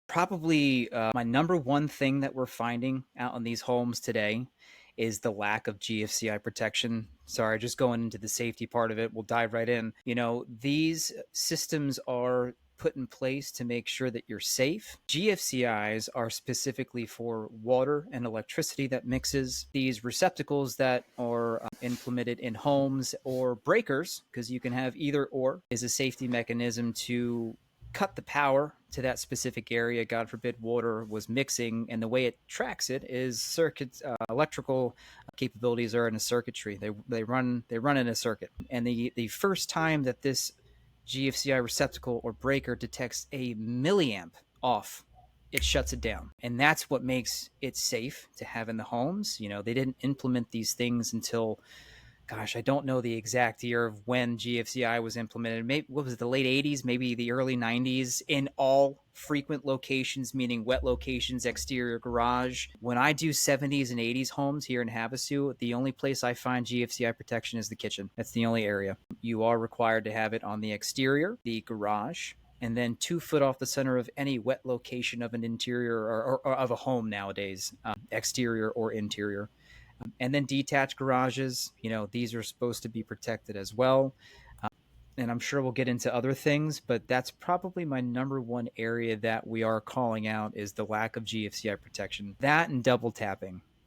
Probably my number one thing that we're finding out on these homes today is the lack of GFCI protection. Sorry, just going into the safety part of it. We'll dive right in. These systems are put in place to make sure that you're safe. GFCIs are specifically for water and electricity that mixes. These receptacles that are implemented in homes or breakers, because you can have either or, is a safety mechanism to cut the power to that specific area. God forbid water was mixing, and the way it tracks it is circuits. Electrical capabilities are in a circuitry. They run in a circuit, and the first time that this GFCI receptacle or breaker detects a milliamp off, it shuts it down. And that's what makes it safe to have in the homes. They didn't implement these things until, gosh, I don't know the exact year of when GFCI was implemented. Maybe, what was it, the late 80s, maybe the early 90s, in all frequent locations, meaning wet locations, exterior garage. When I do 70s and 80s homes here in Havasu, the only place I find GFCI protection is the kitchen. That's the only area. You are required to have it on the exterior, the garage, and then 2 foot off the center of any wet location of an interior or of a home nowadays, exterior or interior. And then detached garages, these are supposed to be protected as well. And I'm sure we'll get into other things, but that's probably my number one area that we are calling out is the lack of GFCI protection. That and double tapping.